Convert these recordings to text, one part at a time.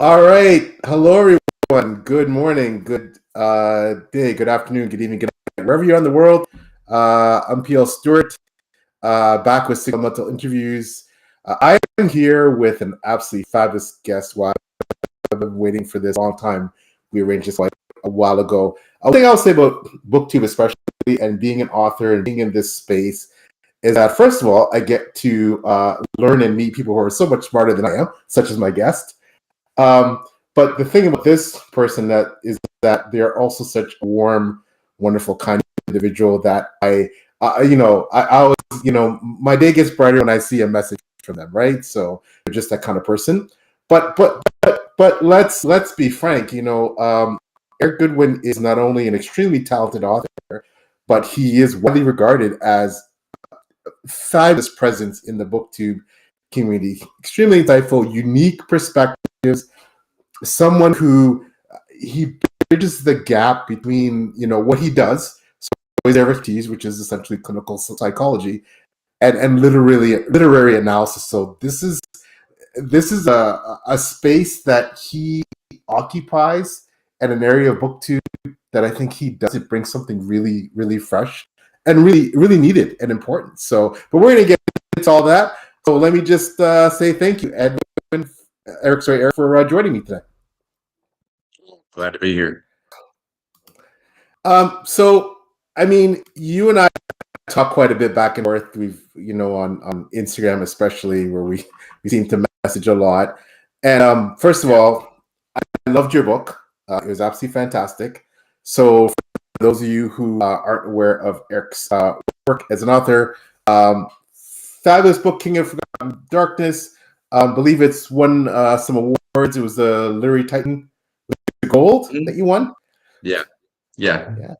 All right. Hello, everyone. Good morning, good day, good afternoon, good evening, good night. Wherever you're in the world, I'm PL Stewart, back with Single Mental Interviews. I am here with an absolutely fabulous guest. Wow, I've been waiting for this a long time. We arranged this like a while ago. One thing I'll say about BookTube, especially, and being an author and being in this space, is that first of all, I get to learn and meet people who are so much smarter than I am, such as my guest. Um, but the thing about this person that is that they're also such a warm, wonderful, kind individual that I always, my day gets brighter when I see a message from them, right? So they're just that kind of person. But let's be frank. Eric Goodwyn is not only an extremely talented author, but he is widely regarded as a fabulous presence in the booktube community. Extremely insightful, unique perspectives, someone who he bridges the gap between what he does, so his expertise, which is essentially clinical psychology, and literary analysis. So this is a space that he occupies, and an area of booktube that I think he does. It brings something really, really fresh and really, really needed and important. So, but we're going to get into all that. So let me just say thank you, Eric, for joining me today. Glad to be here. So I mean, you and I talk quite a bit back and forth. We've, on Instagram especially, where we seem to message a lot. And first of all, I loved your book. It was absolutely fantastic. So for those of you who aren't aware of Eric's work as an author, fabulous book, King of Forgotten Darkness. Believe it's won some awards. It was the Literary Titan Gold that you won. Yeah. Yeah.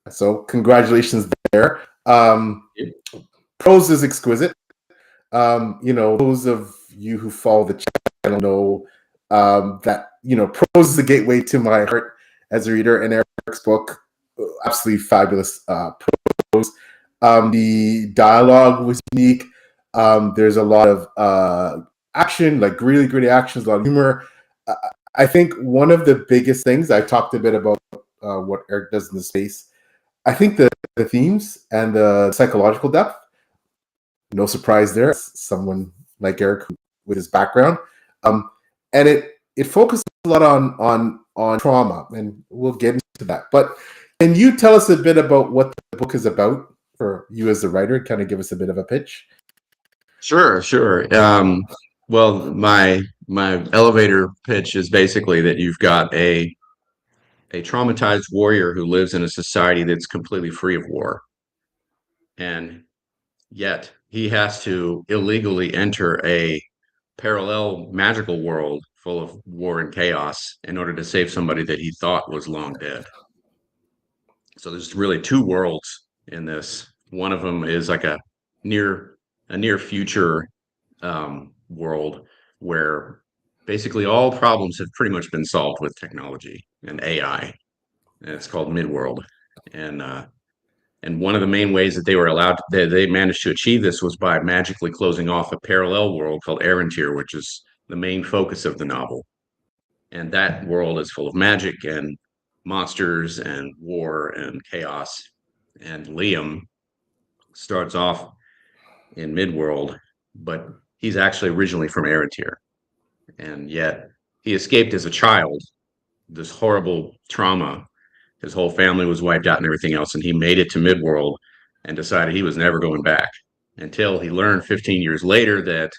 So congratulations there. Prose is exquisite. Those of you who follow the channel know that prose is the gateway to my heart as a reader. And Eric's book, absolutely fabulous prose. The dialogue was unique. There's a lot of action, like really gritty actions, a lot of humor. I think one of the biggest things, I talked a bit about what Eric does in the space. I think the themes and the psychological depth, no surprise there. Someone like Eric with his background, and it focuses a lot on trauma, and we'll get into that. But can you tell us a bit about what the book is about for you as a writer? Kind of give us a bit of a pitch. Sure. Well, my elevator pitch is basically that you've got a traumatized warrior who lives in a society that's completely free of war, and yet he has to illegally enter a parallel magical world full of war and chaos in order to save somebody that he thought was long dead. So there's really two worlds in this. One of them is like near a near future world where basically all problems have pretty much been solved with technology and AI. And it's called Midworld. And and one of the main ways that they were allowed they managed to achieve this was by magically closing off a parallel world called Arantir, which is the main focus of the novel. And that world is full of magic and monsters and war and chaos. And Liam starts off in Midworld, but he's actually originally from Eritrea, and yet he escaped as a child this horrible trauma. His whole family was wiped out and everything else, and he made it to Midworld and decided he was never going back until he learned 15 years later that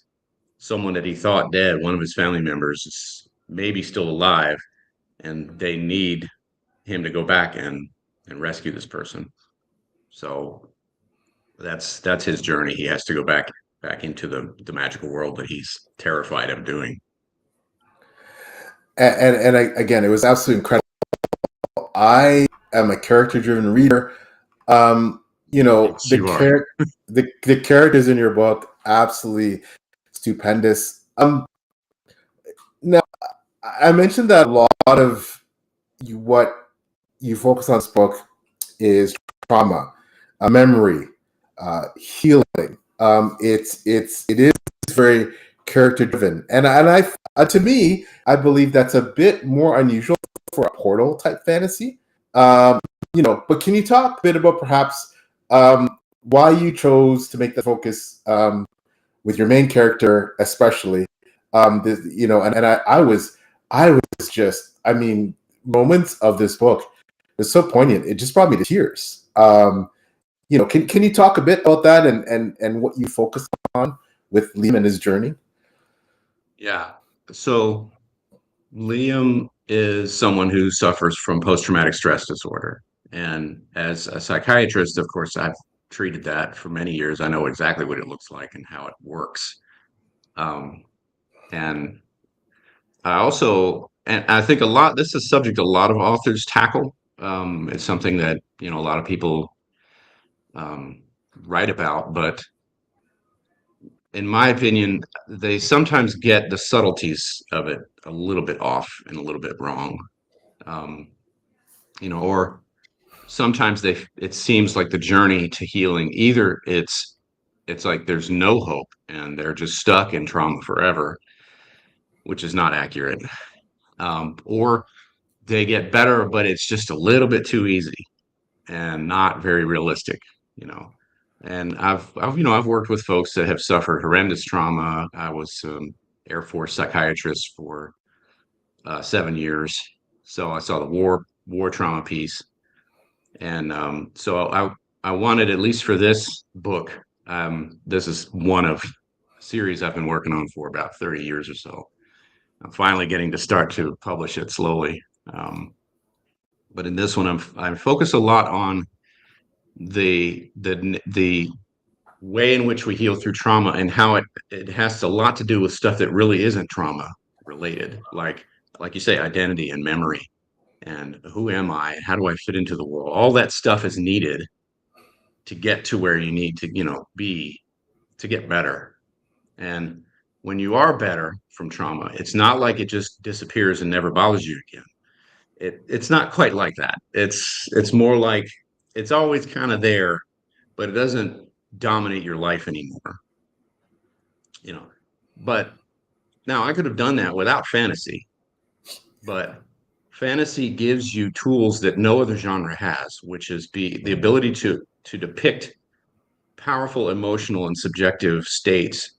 someone that he thought dead, one of his family members, is maybe still alive, and they need him to go back and rescue this person. So that's his journey. He has to go back into the magical world that he's terrified of doing. Again, it was absolutely incredible. I am a character-driven reader. Yes, you are. The characters in your book, absolutely stupendous. Now, I mentioned that a lot of what you focus on this book is trauma, memory, healing. It is very character driven, and to me, I believe that's a bit more unusual for a portal type fantasy. Um, but can you talk a bit about perhaps why you chose to make the focus with your main character, especially? I was just, I mean, moments of this book was so poignant. It just brought me to tears. Can you talk a bit about that and what you focus on with Liam and his journey? Yeah. So Liam is someone who suffers from post-traumatic stress disorder. And as a psychiatrist, of course, I've treated that for many years. I know exactly what it looks like and how it works. Um, and and I think this is a subject a lot of authors tackle. It's something that, a lot of people um, write about, but in my opinion, they sometimes get the subtleties of it a little bit off and a little bit wrong. Um, or sometimes it seems like the journey to healing, either it's like there's no hope and they're just stuck in trauma forever, which is not accurate. Or they get better, but it's just a little bit too easy and not very realistic, you know. And I've worked with folks that have suffered horrendous trauma. I was Air Force psychiatrist for 7 years, so I saw the war trauma piece, and so I wanted, at least for this book, this is one of a series I've been working on for about 30 years or so. I'm finally getting to start to publish it slowly. But in this one, I'm focused a lot on the way in which we heal through trauma, and how it has a lot to do with stuff that really isn't trauma related, like you say, identity and memory, and who am I and how do I fit into the world. All that stuff is needed to get to where you need to, be, to get better. And when you are better from trauma, it's not like it just disappears and never bothers you again. It's not quite like that. It's more like it's always kind of there, but it doesn't dominate your life anymore. You know. But now I could have done that without fantasy, but fantasy gives you tools that no other genre has, which is the ability to depict powerful emotional and subjective states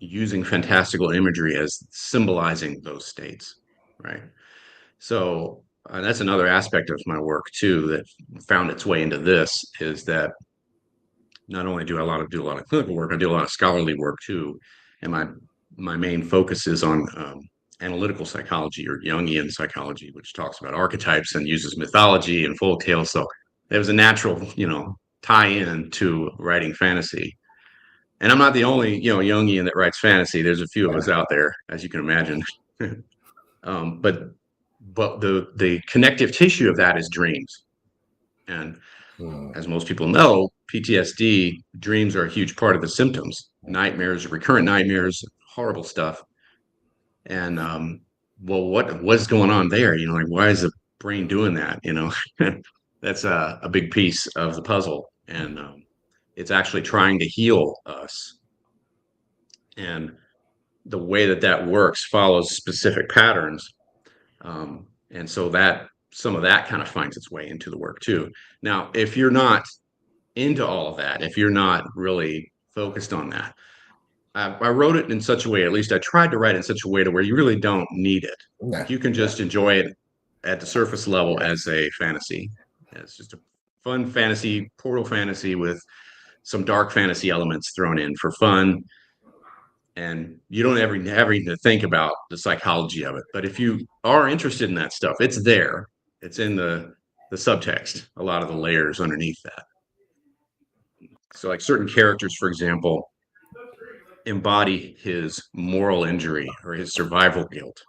using fantastical imagery as symbolizing those states, right? So that's another aspect of my work too that found its way into this, is that not only do I do a lot of clinical work, I do a lot of scholarly work too, and my main focus is on analytical psychology, or Jungian psychology, which talks about archetypes and uses mythology and folk tales. So there was a natural, tie-in to writing fantasy. And I'm not the only, Jungian that writes fantasy. There's a few of us out there, as you can imagine. But the connective tissue of that is dreams. And as most people know, PTSD, dreams are a huge part of the symptoms. Nightmares, recurrent nightmares, horrible stuff. And well, what's going on there? Like, why is the brain doing that? That's a big piece of the puzzle. And it's actually trying to heal us. And the way that works follows specific patterns. And so that some of that kind of finds its way into the work too. Now, if you're not into all of that, if you're not really focused on that, I wrote it in such a way, at least I tried to write it in such a way to where you really don't need it. Yeah. You can just enjoy it at the surface level as a fantasy. It's just a fun fantasy, portal fantasy with some dark fantasy elements thrown in for fun. And you don't ever need to think about the psychology of it. But if you are interested in that stuff, it's there. It's in the subtext, a lot of the layers underneath that. So like certain characters, for example, embody his moral injury or his survival guilt.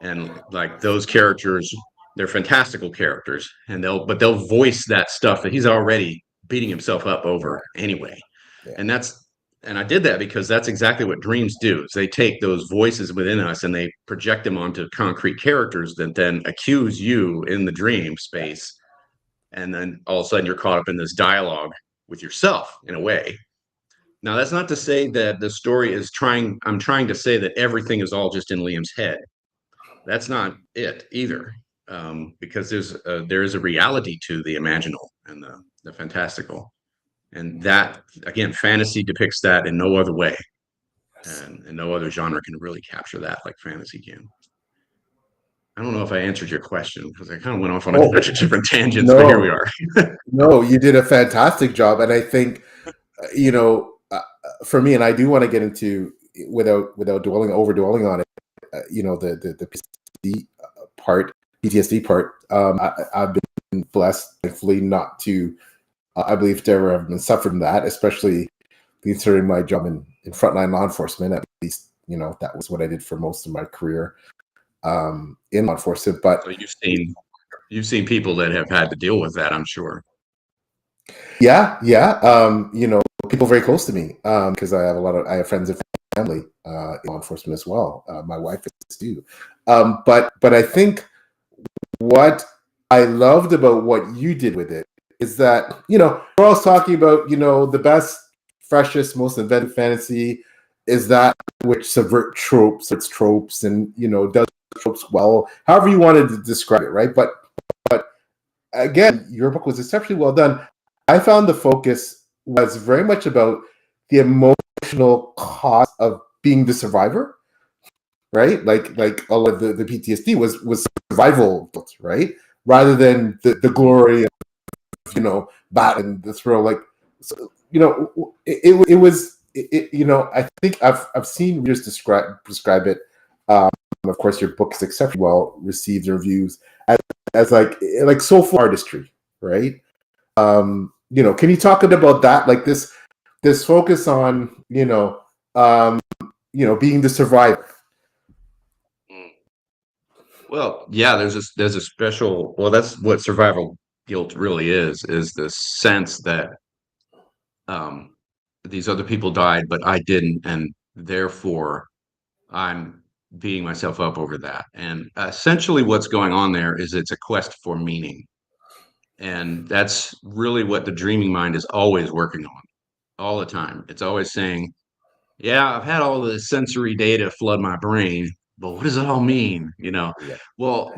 And like those characters, they're fantastical characters, and they'll voice that stuff that he's already beating himself up over anyway. Yeah. And I did that because that's exactly what dreams do. Is they take those voices within us and they project them onto concrete characters that then accuse you in the dream space. And then all of a sudden you're caught up in this dialogue with yourself in a way. Now, that's not to say that the story is trying, I'm trying to say that everything is all just in Liam's head. That's not it either, because there is a reality to the imaginal and the fantastical. And that, again, fantasy depicts that in no other way. And no other genre can really capture that like fantasy can. I don't know if I answered your question because I kind of went off on a bunch of different tangents, but here we No, are. no, you did a fantastic job, and I think for me, and I do want to get into without over dwelling on it. The PTSD part. I've been blessed, thankfully, not to. I believe to ever have been suffered from that, especially considering my job in frontline law enforcement. At least, that was what I did for most of my career in law enforcement. But So you've seen people that have had to deal with that, I'm sure. yeah. People very close to me because I have friends and family in law enforcement as well. My wife is too. But I think what I loved about what you did with it is that, we're always talking about, the best, freshest, most inventive fantasy is that which subvert tropes, its tropes, and, does tropes well, however you wanted to describe it, right? But again, your book was exceptionally well done. I found the focus was very much about the emotional cost of being the survivor, right? Like all of the PTSD was survival, right? Rather than the glory of, bat and the thrill. Like, so, it was, I think I've seen readers prescribe it. Of course, your book is exceptionally well received in reviews as like soulful artistry, right? Can you talk about that? Like this focus on, being the survivor. Well, yeah, there's a special, well, that's what survival guilt really is the sense that um, these other people died, but I didn't, and therefore I'm beating myself up over that. And essentially, what's going on there is it's a quest for meaning, and that's really what the dreaming mind is always working on, all the time. It's always saying, "Yeah, I've had all the sensory data flood my brain, but what does it all mean?" Yeah. Well,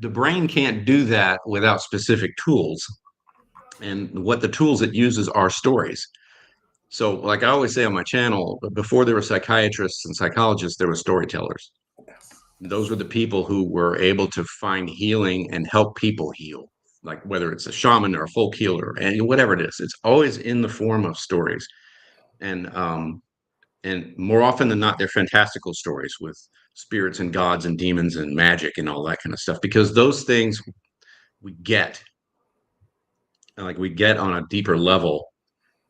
the brain can't do that without specific tools, and what the tools it uses are stories. So, like I always say on my channel, before there were psychiatrists and psychologists, there were storytellers. Those were the people who were able to find healing and help people heal, like whether it's a shaman or a folk healer, and whatever it is, it's always in the form of stories. And more often than not, they're fantastical stories with spirits and gods and demons and magic and all that kind of stuff, because those things we get, like we get on a deeper level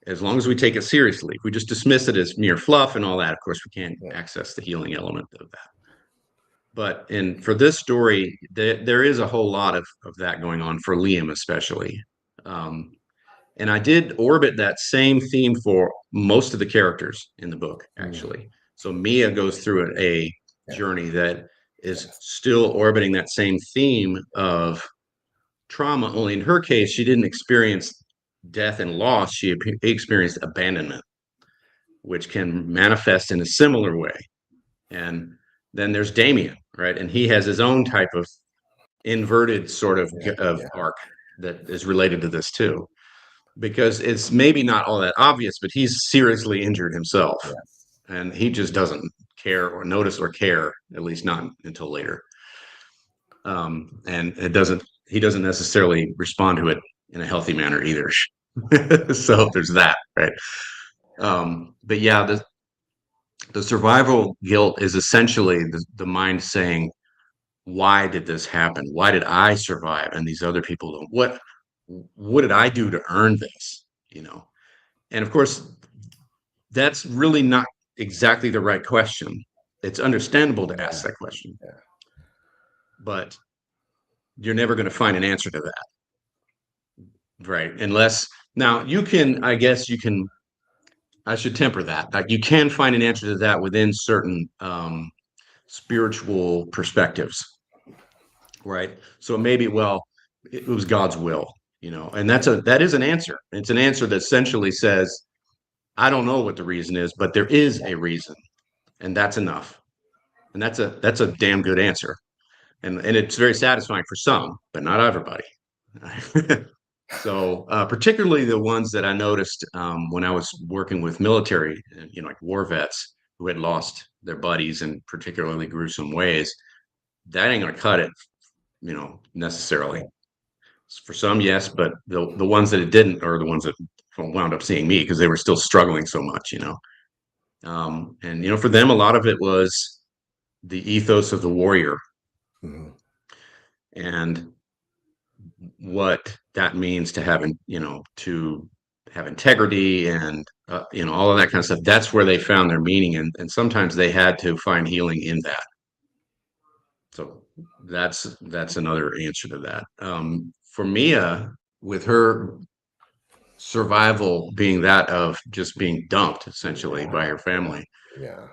as long as we take it seriously. If we just dismiss it as mere fluff and all that, of course, we can't access the healing element of that. But for this story, there is a whole lot of that going on for Liam, especially. And I did orbit that same theme for most of the characters in the book, actually. So Mia goes through a journey that is still orbiting that same theme of trauma, only in her case, she didn't experience death and loss. She experienced abandonment, which can manifest in a similar way. And then there's Damien, right? And he has his own type of inverted sort of arc that is related to this too, because it's maybe not all that obvious, but he's seriously injured himself, and he just doesn't care or notice or care, at least not until later. And he doesn't necessarily respond to it in a healthy manner either. So there's that, right? But yeah, the survival guilt is essentially the mind saying, why did this happen? Why did I survive and these other people don't? What did I do to earn this? And of course, that's really not exactly the right question. It's understandable to ask that question, but you're never going to find an answer to that, right? Unless now I should temper that. Like, you can find an answer to that within certain spiritual perspectives, right? So maybe, well, it was God's will, and that is an answer. It's an answer that essentially says, I don't know what the reason is, but there is a reason, and that's enough. And that's a damn good answer. And it's very satisfying for some, but not everybody. So, particularly the ones that I noticed when I was working with military, like war vets who had lost their buddies in particularly gruesome ways, that ain't gonna cut it, necessarily. For some, yes, but the ones that it didn't are the ones that wound up seeing me because they were still struggling so much. And for them, a lot of it was the ethos of the warrior Mm-hmm. and what that means to have integrity and all of that kind of stuff. That's where they found their meaning, and sometimes they had to find healing in that. So that's another answer to that. For Mia, with her survival being that of just being dumped essentially by her family, Yeah.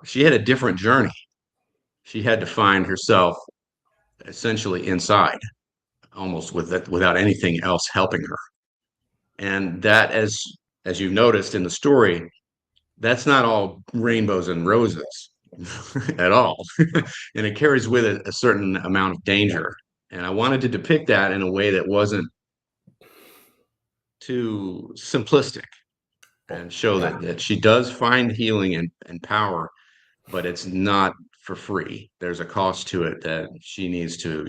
she had a different journey. She had to find herself essentially inside, almost without anything else helping her. And that, as you've noticed in the story, that's not all rainbows and roses at all. And it carries with it a certain amount of danger. And I wanted to depict that in a way that wasn't too simplistic and show Yeah. that she does find healing and power, but it's not for free. There's a cost to it that she needs to,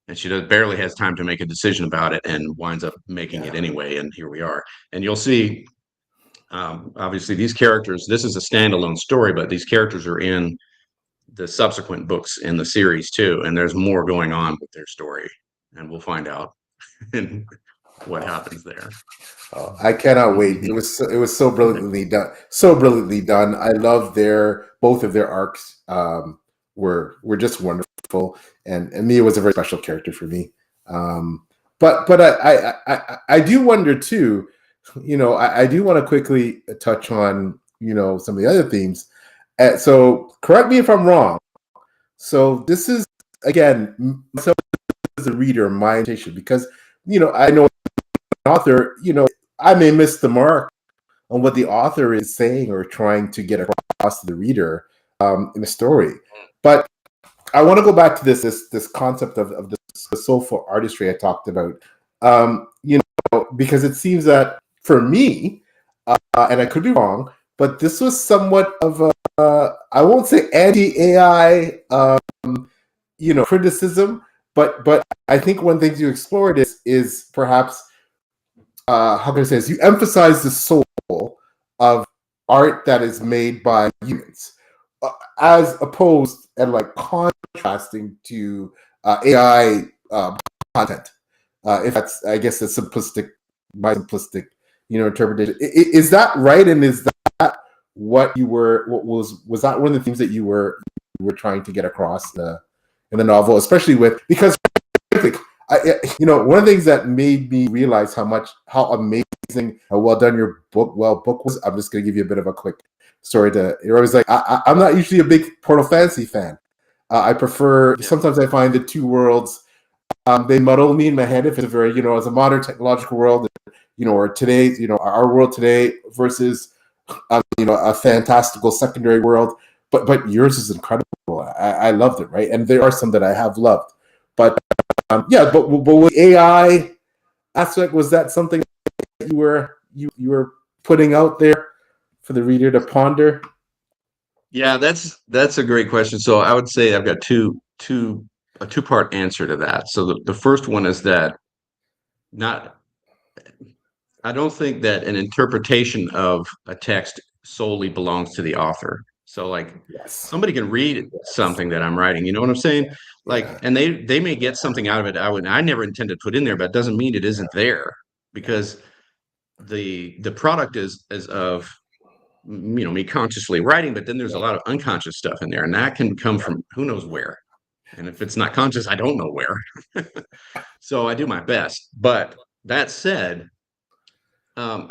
and she barely has time to make a decision about it and winds up making it Yeah. anyway. And here we are. And you'll see, obviously, these characters, this is a standalone story, but these characters are in the subsequent books in the series too. And there's more going on with their story. And we'll find out what happens there. Oh, I cannot wait. It was so brilliantly done. So brilliantly done. I love both of their arcs. Were just wonderful, and Mia was a very special character for me. But I do wonder too. I do want to quickly touch on some of the other themes. So correct me if I'm wrong. So this is again myself as a reader, my intention, because I know an author. I may miss the mark on what the author is saying or trying to get across to the reader in a story. But I want to go back to this concept of the soulful artistry I talked about. Because it seems that for me, and I could be wrong, but this was somewhat of a I won't say anti-AI criticism, but I think one thing you explored is perhaps how can I say this? You emphasize the soul of art that is made by humans, as opposed and like contrasting to AI content. If that's, I guess, my simplistic, interpretation. Is that right? And is that what you were? What was that one of the things that you were trying to get across in the novel, especially because one of the things that made me realize how amazing, how well done your book was. I'm just going to give you a bit of a quick story you're always like, I'm not usually a big Portal Fantasy fan. I prefer, sometimes I find the two worlds, they muddle me in my head if it's a very, as a modern technological world, or today, our world today versus, a fantastical secondary world. But yours is incredible. I loved it, right? And there are some that I have loved. But but with AI aspect, was that something that you were putting out there for the reader to ponder? Yeah, that's a great question. So I would say I've got a two-part answer to that. So the first one is that not I don't think that an interpretation of a text solely belongs to the author. So like Yes. somebody can read something that I'm writing, you know what I'm saying? Like, Yeah. and they may get something out of it I never intended to put in there, but it doesn't mean it isn't there because the product is of me consciously writing, but then there's a lot of unconscious stuff in there, and that can come from who knows where. And if it's not conscious, I don't know where. So I do my best. But that said, um,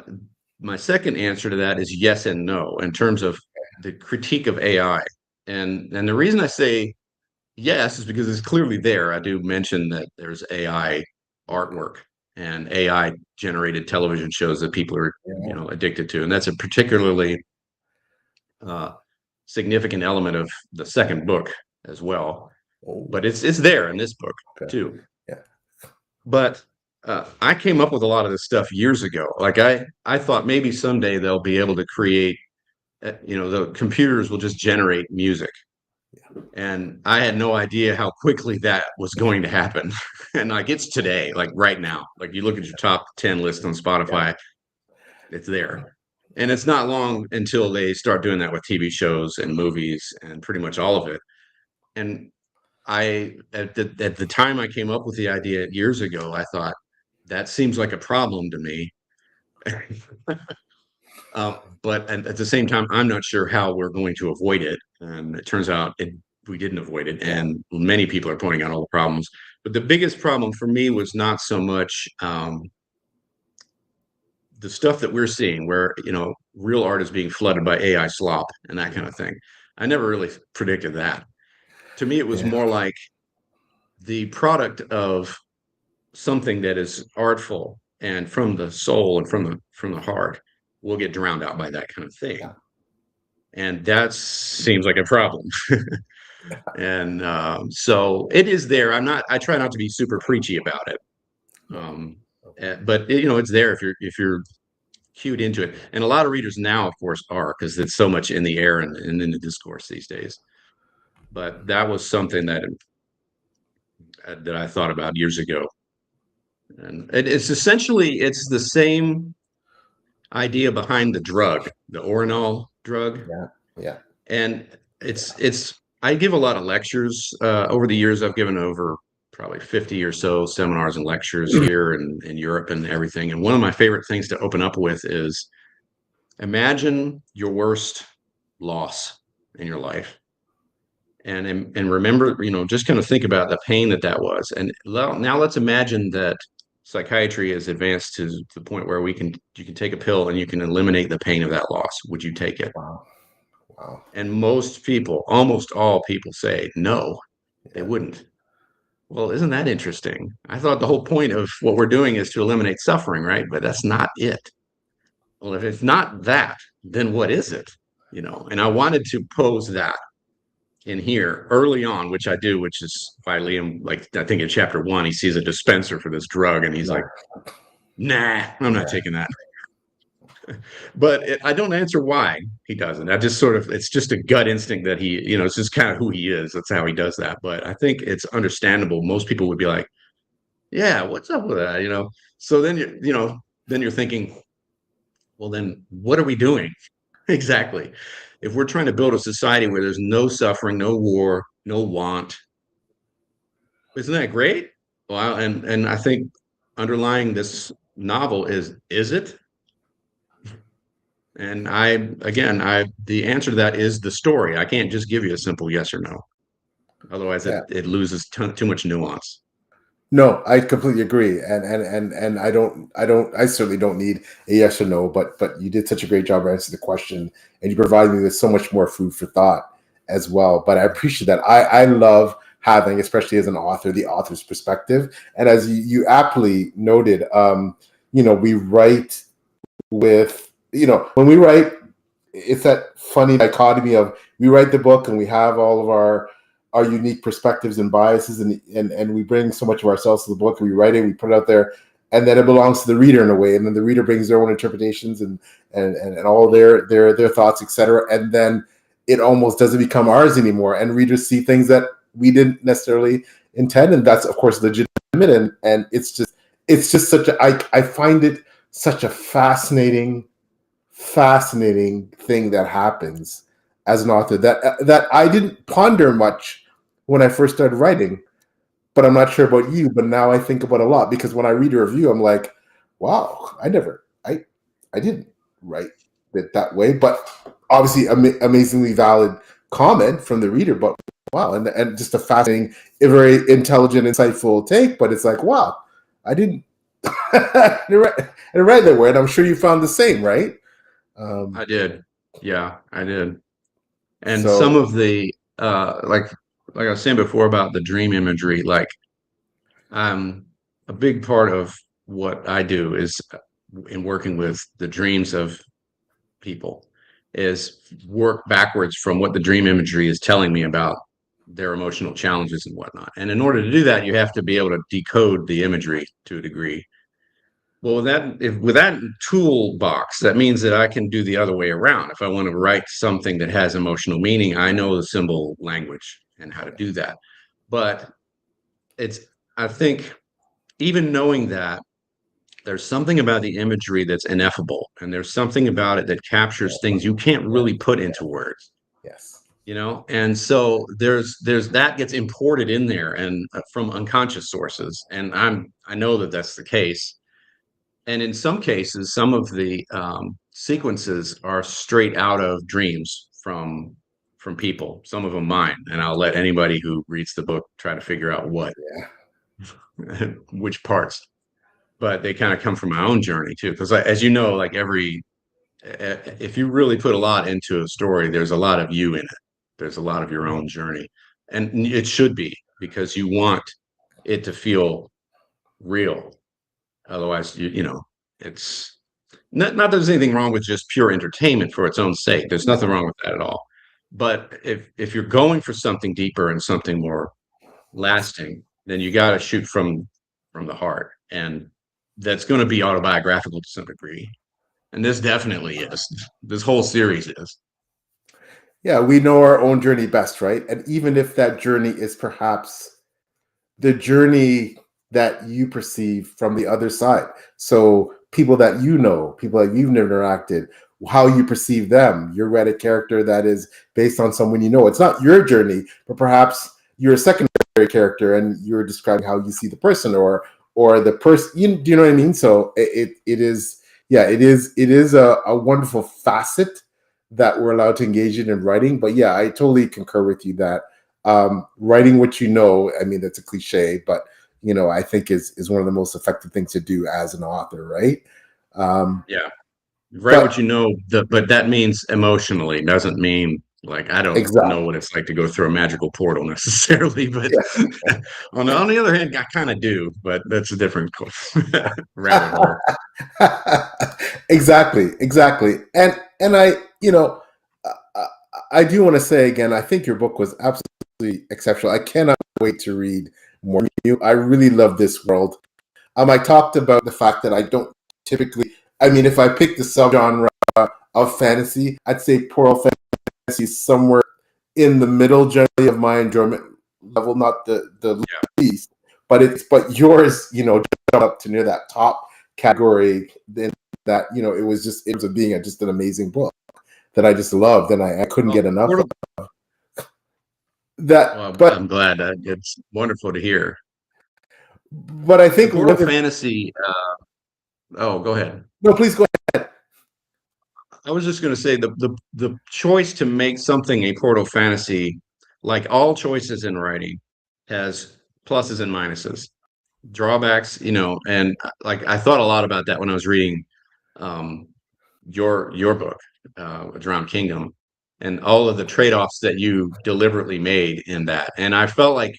my second answer to that is yes and no in terms of the critique of AI. And the reason I say yes is because it's clearly there. I do mention that there's AI artwork and AI generated television shows that people are, Yeah. addicted to. And that's a particularly significant element of the second book as well. Oh, But it's there in this book okay. too. Yeah. But I came up with a lot of this stuff years ago. Like I thought maybe someday they'll be able to create, the computers will just generate music. And I had no idea how quickly that was going to happen. And like it's today, like right now, like you look at your top 10 list on Yeah. Spotify, it's there. And it's not long until they start doing that with TV shows and movies and pretty much all of it. And at the time I came up with the idea years ago, I thought that seems like a problem to me. But at the same time, I'm not sure how we're going to avoid it. And it turns out we didn't avoid it. Yeah. And many people are pointing out all the problems. But the biggest problem for me was not so much the stuff that we're seeing, where real art is being flooded by AI slop and that kind of thing. I never really predicted that. To me, it was Yeah. more like the product of something that is artful and from the soul and from the heart will get drowned out by that kind of thing. Yeah. And that seems like a problem. And so it is there. I try not to be super preachy about it. But it's there if you're cued into it. And a lot of readers now, of course, are, because it's so much in the air and in the discourse these days. But that was something that I thought about years ago. And it's essentially, it's the same idea behind the drug, the Orenol drug. Yeah. Yeah. And I give a lot of lectures. Over the years, I've given over probably 50 or so seminars and lectures here in Europe and everything. And one of my favorite things to open up with is, imagine your worst loss in your life. And remember, just kind of think about the pain that was. And now let's imagine that psychiatry has advanced to the point where you can take a pill and you can eliminate the pain of that loss. Would you take it? Wow. Wow. And most people, almost all people, say no, they Yeah. wouldn't. Well, isn't that interesting? I thought the whole point of what we're doing is to eliminate suffering, right? But that's not it. Well, if it's not that, then what is it? And I wanted to pose that in here early on, which I do, which is by Liam. Like, I think in chapter 1, he sees a dispenser for this drug and he's like, nah, I'm not taking that. But I don't answer why he doesn't. I just it's just a gut instinct that it's just kind of who he is. That's how he does that. But I think it's understandable. Most people would be like, yeah, what's up with that? So then you're thinking, well, then what are we doing? Exactly. If we're trying to build a society where there's no suffering, no war, no want, isn't that great? Well, and I think underlying this novel is it? And the answer to that is the story. I can't just give you a simple yes or no. Otherwise, Yeah. it loses too much nuance. No, I completely agree, and I certainly don't need a yes or no, but you did such a great job answering the question, and you provided me with so much more food for thought as well. But I appreciate that. I love having, especially as an author, the author's perspective, and as you aptly noted, we write with, when we write, it's that funny dichotomy of, we write the book and we have all of our unique perspectives and biases, and we bring so much of ourselves to the book, and we write it, we put it out there, and then it belongs to the reader in a way, and then the reader brings their own interpretations and all their thoughts, etc. And then it almost doesn't become ours anymore, and readers see things that we didn't necessarily intend, and that's of course legitimate, and it's just such a, I find it such a fascinating thing that happens as an author that I didn't ponder much when I first started writing, but I'm not sure about you, but now I think about it a lot, because when I read a review, I'm like, wow, I didn't write it that way, but obviously amazingly valid comment from the reader, but wow, and just a fascinating, a very intelligent, insightful take, but it's like, wow, I didn't I read that way, and I'm sure you found the same, right? I did. Yeah, I did. And So some of the like I was saying before about the dream imagery, like a big part of what I do is in working with the dreams of people is work backwards from what the dream imagery is telling me about their emotional challenges and whatnot. And in order to do that, you have to be able to decode the imagery to a degree. Well, with that toolbox, that means that I can do the other way around. If I want to write something that has emotional meaning, I know the symbol language and how to do that. But I think even knowing that, there's something about the imagery that's ineffable, and there's something about it that captures things you can't really put into words. Yes. And so there's that gets imported in there and from unconscious sources, and I know that that's the case. And in some cases, some of the sequences are straight out of dreams from people, some of them mine, and I'll let anybody who reads the book try to figure out what which parts, but they kind of come from my own journey too, because as you know, like if you really put a lot into a story, there's a lot of you in it. There's a lot of your own journey, and it should be, because you want it to feel real. Otherwise, it's not that there's anything wrong with just pure entertainment for its own sake. There's nothing wrong with that at all. But if you're going for something deeper and something more lasting, then you got to shoot from the heart, and that's going to be autobiographical to some degree. And this definitely is. This whole series is. Yeah, we know our own journey best, right? And even if that journey is perhaps the journey that you perceive from the other side. So people that you know, people that you've never interacted, how you perceive them. You're read a character that is based on someone you know. It's not your journey, but perhaps you're a secondary character and you're describing how you see the person or the person. Do you know what I mean? So it is, yeah, it is a wonderful facet that we're allowed to engage in writing. But yeah, I totally concur with you that writing what you know, I mean, that's a cliche, but I think is one of the most effective things to do as an author, right? Yeah, write what you know, but that means emotionally. Doesn't mean like I don't know Exactly. what it's like to go through a magical portal necessarily, but Yeah. on the other hand, I kind of do. But that's a different rabbit hole. Exactly. And I, I do want to say again, I think your book was absolutely exceptional. I cannot wait to read more from you. I really love this world. I talked about the fact that I don't typically, I mean, if I pick the subgenre of fantasy, I'd say portal fantasy is somewhere in the middle generally of my enjoyment level, not the least, but yours, jumped up to near that top category. Then that it was being just an amazing book that I just loved, and I couldn't get enough of that. Well, But I'm glad. It's wonderful to hear. I The think portal fantasy. Oh, go ahead. no, please go ahead. I was just going to say the choice to make something a portal fantasy, like all choices in writing, has pluses and minuses, drawbacks, and like I thought a lot about that when I was reading um, your book, Drowned Kingdom, and all of the trade-offs that you deliberately made in that. And I felt like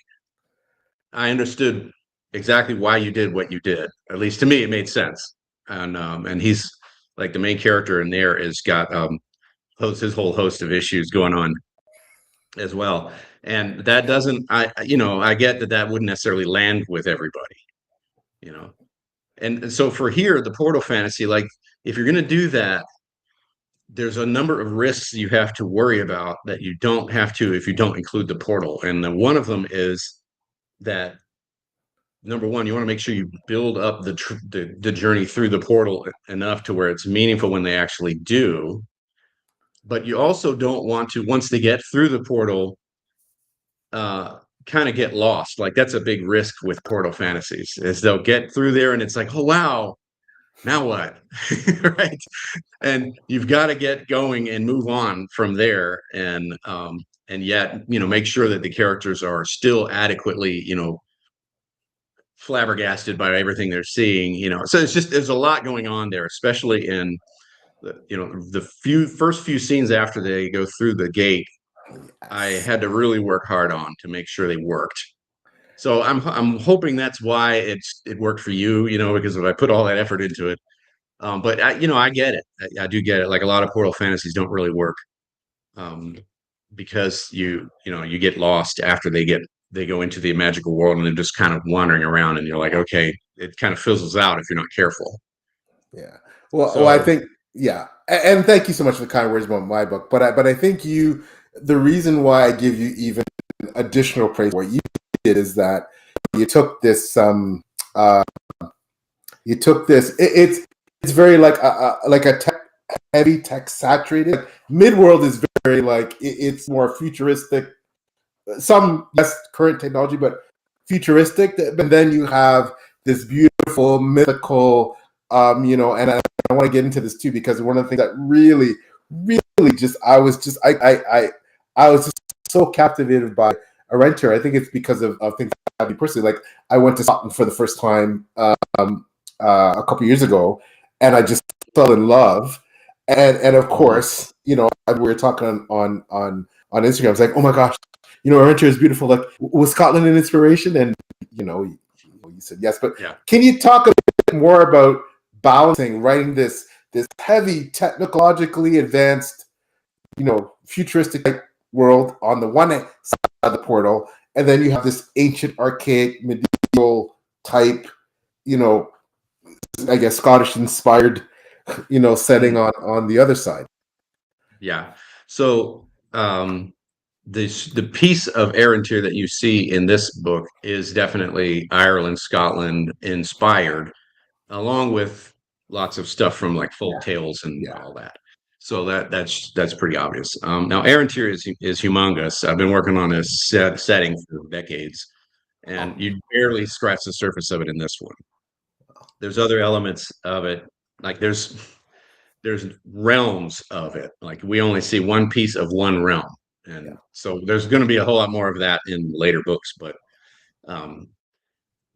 I understood exactly why you did what you did. At least to me, it made sense. And he's like the main character in there is got his whole host of issues going on as well. And that doesn't, I get that wouldn't necessarily land with everybody, you know. And so for here, the portal fantasy, like if you're going to do that, there's a number of risks you have to worry about that you don't have to if you don't include the portal. And one of them is that number one, you want to make sure you build up the journey through the portal enough to where it's meaningful when they actually do. But you also don't want to, once they get through the portal, kind of get lost. Like that's a big risk with portal fantasies, is they'll get through there and it's like, oh wow, now what? Right? And you've got to get going and move on from there, and yet make sure that the characters are still adequately flabbergasted by everything they're seeing. So it's just there's a lot going on there, especially in the first few scenes after they go through the gate. I Yes. had to really work hard on to make sure they worked. So I'm hoping that's why it worked for you, because if I put all that effort into it. But I get it. I do get it. Like a lot of portal fantasies don't really work, um, because you get lost after they go into the magical world and they're just kind of wandering around, and you're like, okay, it kind of fizzles out if you're not careful. Yeah. Well, I So think, yeah, and thank you so much for the kind words about my book. But I think the reason why I give you even additional praise for what you did is that you took this uh it's very like a heavy tech saturated. Midworld is very like it's more futuristic. Some yes, current technology, but futuristic. And then you have this beautiful mythical, and I want to get into this too because one of the things that really, really just I was just so captivated by a renter. I think it's because of things I do personally. Like I went to Scotland for the first time a couple years ago, and I just fell in love. And of course, we were talking on Instagram. I was like, oh my gosh, Arenter is beautiful. Like, was Scotland an inspiration? And you said yes. But yeah. can you talk a bit more about balancing writing this heavy, technologically advanced, futuristic world on the one side of the portal, and then you have this ancient, archaic, medieval type, I guess Scottish inspired, setting on the other side. Yeah. So the piece of Errantier that you see in this book is definitely Ireland, Scotland inspired, along with lots of stuff from like folk tales and all that. So that's pretty obvious. Now Errantier is humongous. I've been working on this setting for decades, and you barely scratch the surface of it in this one. There's other elements of it, like there's realms of it. Like we only see one piece of one realm. And so there's going to be a whole lot more of that in later books. But um,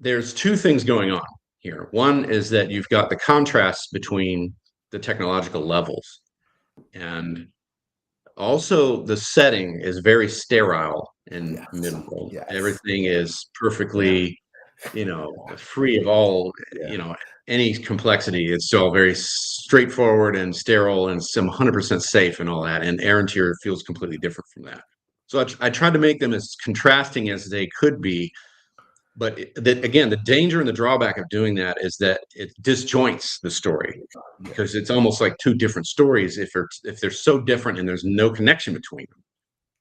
there's two things going on here. One is that you've got the contrast between the technological levels, and also the setting is very sterile in Midworld. Yes. Everything is perfectly, free of all, any complexity. It's all very straightforward and sterile and some 100% safe and all that. And Errantier feels completely different from that. So I tried to make them as contrasting as they could be. But again, the danger and the drawback of doing that is that it disjoints the story, because it's almost like two different stories if they're so different and there's no connection between them.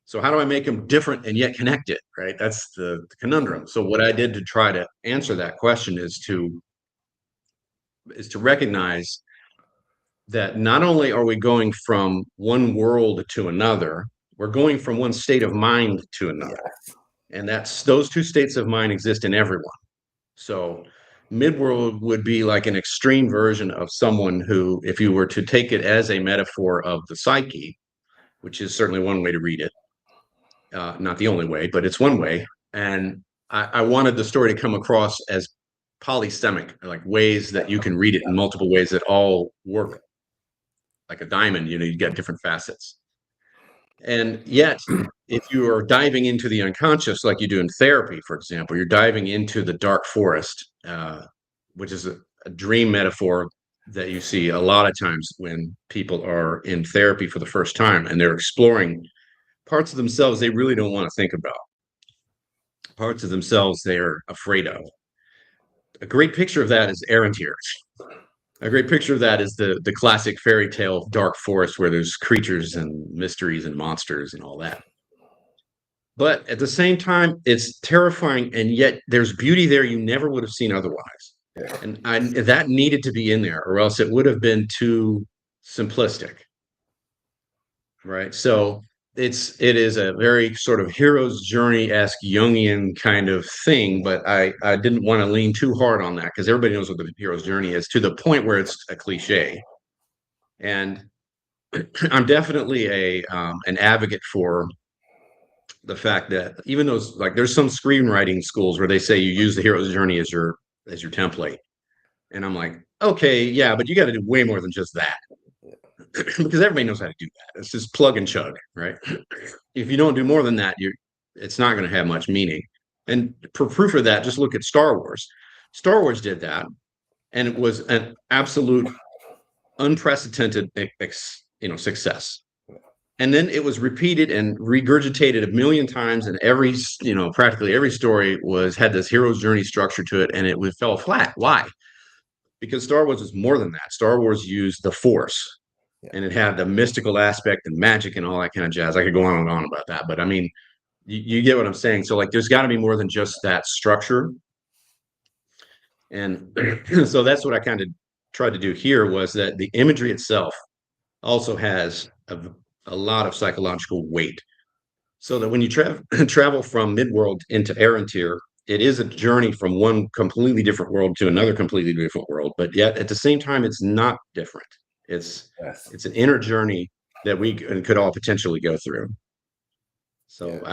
So how do I make them different and yet connected, right? That's the conundrum. So what I did to try to answer that question is to recognize that not only are we going from one world to another, we're going from one state of mind to another. And those two states of mind exist in everyone. So Midworld would be like an extreme version of someone who, if you were to take it as a metaphor of the psyche, which is certainly one way to read it, not the only way, but it's one way. And I wanted the story to come across as polysemic, like ways that you can read it in multiple ways that all work like a diamond. You get different facets. And yet, if you are diving into the unconscious, like you do in therapy, for example, you're diving into the dark forest, which is a dream metaphor that you see a lot of times when people are in therapy for the first time and they're exploring parts of themselves they really don't want to think about, parts of themselves they're afraid of. A great picture of that is Errantier. A great picture of that is the classic fairy tale dark forest where there's creatures and mysteries and monsters and all that. But at the same time, it's terrifying, and yet there's beauty there you never would have seen otherwise. And that needed to be in there, or else it would have been too simplistic, right? So it is a very sort of hero's journey-esque Jungian kind of thing, but I didn't want to lean too hard on that because everybody knows what the hero's journey is, to the point where it's a cliche. And I'm definitely an advocate for the fact that even though like there's some screenwriting schools where they say you use the hero's journey as your template, and I'm like, okay, yeah, but you got to do way more than just that. Because everybody knows how to do that. It's just plug and chug, right? If you don't do more than that, it's not going to have much meaning. And for proof of that, just look at Star Wars. Star Wars did that, and it was an absolute unprecedented success. And then it was repeated and regurgitated a million times, and practically every story had this hero's journey structure to it, and it fell flat. Why? Because Star Wars is more than that. Star Wars used the Force, and it had the mystical aspect and magic and all that kind of jazz. I could go on and on about that, but I mean, you get what I'm saying. So like, there's got to be more than just that structure. And so that's what I kind of tried to do here, was that the imagery itself also has a lot of psychological weight. So that when you travel from Midworld into Arantir, it is a journey from one completely different world to another completely different world. But yet at the same time, it's not different. It's an inner journey that we could all potentially go through. So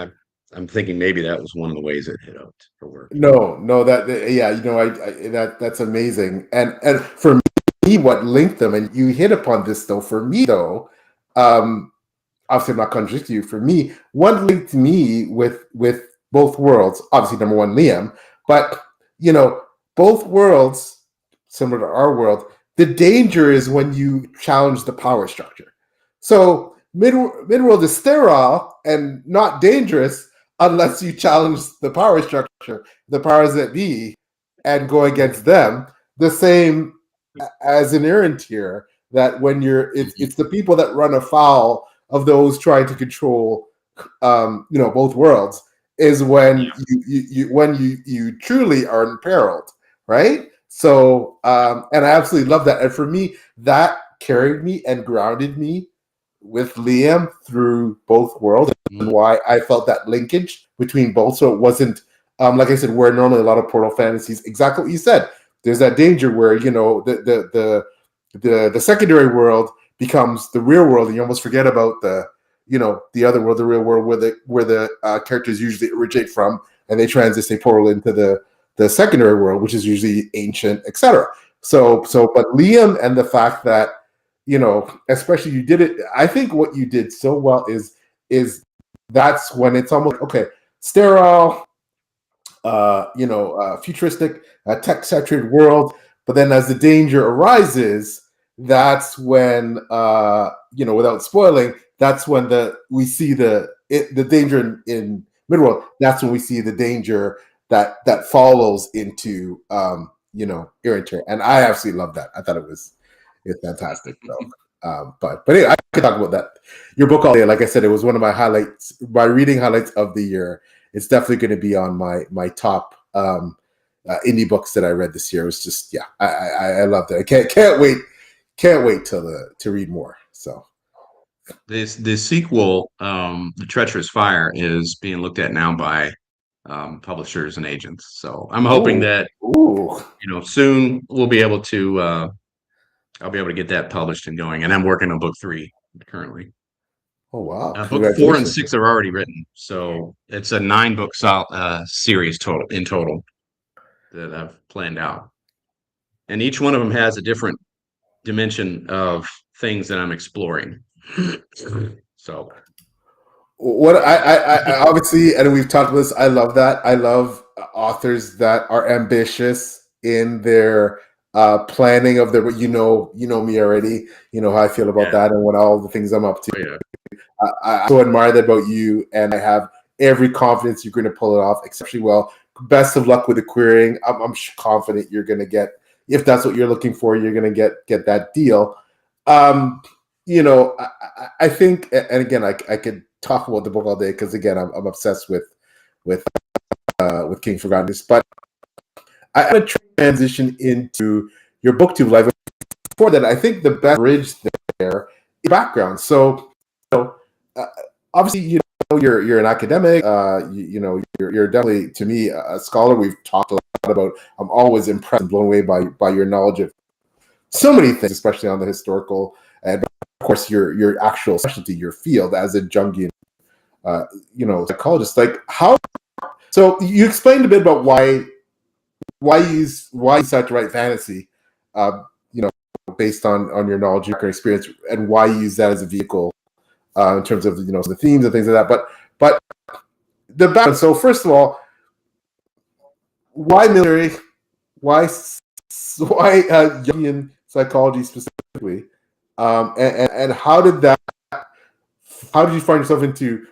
I'm thinking maybe that was one of the ways it hit out for work. No, that's amazing. And for me, what linked them, and you hit upon this though, for me though, obviously I'm not contradicting you. For me, what linked me with both worlds, obviously number one, Liam, but both worlds, similar to our world, the danger is when you challenge the power structure. So Midworld is sterile and not dangerous unless you challenge the power structure, the powers that be, and go against them. The same as in Arantir, that when it's the people that run afoul of those trying to control, both worlds, is when you truly are imperiled, right? So, and I absolutely love that. And for me, that carried me and grounded me with Liam through both worlds, and why I felt that linkage between both. So it wasn't, like I said, where normally a lot of portal fantasies, exactly what you said. There's that danger where the secondary world becomes the real world, and you almost forget about the other world, the real world, where the characters usually originate from, and they transit a portal into the secondary world, which is usually ancient, etc. So, but Liam, and the fact that especially you did it, I think what you did so well is that's when it's almost okay, sterile, futuristic, tech-saturated world. But then as the danger arises, that's when, without spoiling, that's when we see the danger in Midworld. That's when we see the danger that follows into, Arantir. And I absolutely love that. I thought it's fantastic. So, but anyway, I could talk about that. Your book all day, like I said, it was one of my highlights, my reading highlights of the year. It's definitely going to be on my top indie books that I read this year. It was just, I loved it. I can't wait to read more. So the sequel, The Treacherous Fire, is being looked at now by publishers and agents. So I'm hoping that soon we'll be able to I'll be able to get that published and going. And I'm working on book 3 currently. Oh wow! Book 4 and 6 are already written, so it's a 9-book series total that I've planned out, and each one of them has a different dimension of things that I'm exploring. So, what I obviously, and we've talked about this, I love that. I love authors that are ambitious in their planning of their. You know me already. You know how I feel about that, and what all the things I'm up to. yeah. I so admire that about you, and I have every confidence you're going to pull it off exceptionally well. Best of luck with the querying. I'm confident you're going to get, if that's what you're looking for, you're going to get that deal. I think, and again, I could talk about the book all day because again, I'm obsessed with King Forgotten. But I want to transition into your booktube life. Before that, I think the best bridge there is background. So. Obviously, you're an academic. You're definitely, to me, a scholar. We've talked a lot about. I'm always impressed and blown away by your knowledge of so many things, especially on the historical, and of course your actual specialty, your field as a Jungian, psychologist. Like how? So you explained a bit about why you decided to write fantasy, based on your knowledge, your experience, and why you use that as a vehicle. In terms of the themes and things like that, but the background. So first of all, why military? Why Jungian psychology specifically? And how did that? How did you find yourself into?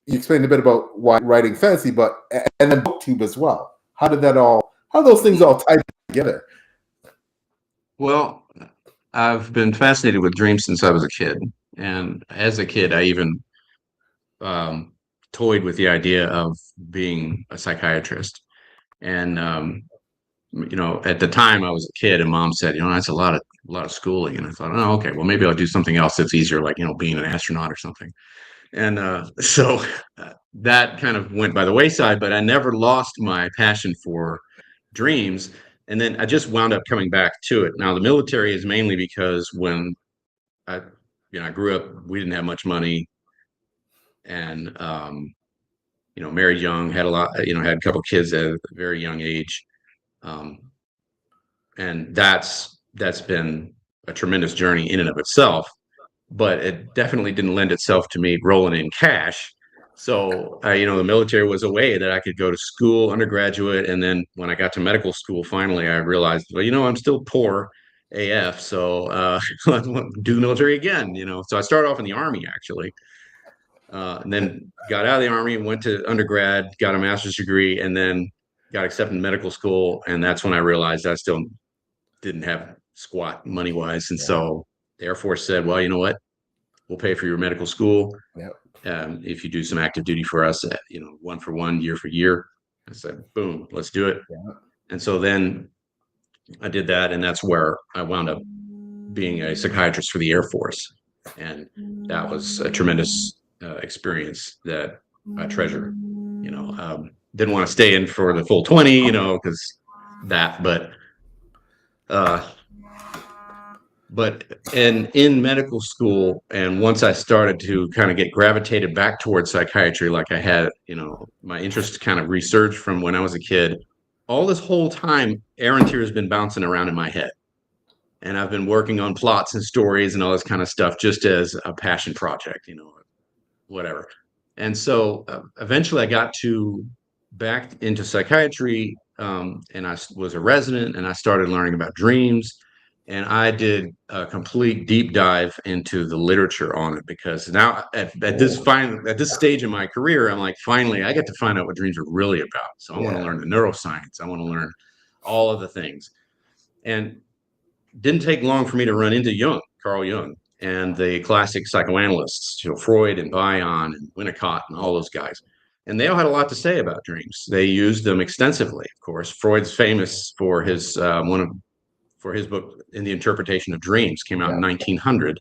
You explained a bit about why writing fantasy, but and then booktube as well. How did that all? How those things all tie together? Well, I've been fascinated with dreams since I was a kid. And as a kid, I even um, toyed with the idea of being a psychiatrist. And at the time I was a kid, and mom said, that's a lot of schooling. And I thought, oh, okay, well, maybe I'll do something else that's easier, like being an astronaut or something. And so that kind of went by the wayside, but I never lost my passion for dreams. And then I just wound up coming back to it. Now, the military is mainly because when I, I grew up, we didn't have much money, and married young, had a lot, had a couple kids at a very young age, um, and that's been a tremendous journey in and of itself. But it definitely didn't lend itself to me rolling in cash. So, the military was a way that I could go to school, undergraduate, and then when I got to medical school, finally, I realized, well, I'm still poor AF, so do the military again. So I started off in the Army actually, and then got out of the Army, went to undergrad, got a master's degree, and then got accepted in medical school, and that's when I realized I still didn't have squat money wise, and so the Air Force said, well, you know what? We'll pay for your medical school Yeah. if you do some active duty for us, one for one, year for year. I said, boom, let's do it. Yeah. And so then I did that, and that's where I wound up being a psychiatrist for the Air Force. And that was a tremendous experience that I treasure. Didn't want to stay in for the full 20, because that, uh, but in medical school, and once I started to kind of get gravitated back towards psychiatry, like I had, my interest kind of resurged from when I was a kid. All this whole time, Aaron has been bouncing around in my head, and I've been working on plots and stories and all this kind of stuff just as a passion project, whatever. And so eventually I got to back into psychiatry, and I was a resident, and I started learning about dreams, and I did a complete deep dive into the literature on it, because now at this stage in my career, I'm like, finally I get to find out what dreams are really about. So I want to learn the neuroscience, I want to learn all of the things. And didn't take long for me to run into Carl Jung, and the classic psychoanalysts, Freud and Bion and Winnicott and all those guys. And they all had a lot to say about dreams. They used them extensively. Of course, Freud's famous for his for his book In the Interpretation of Dreams, came out in 1900.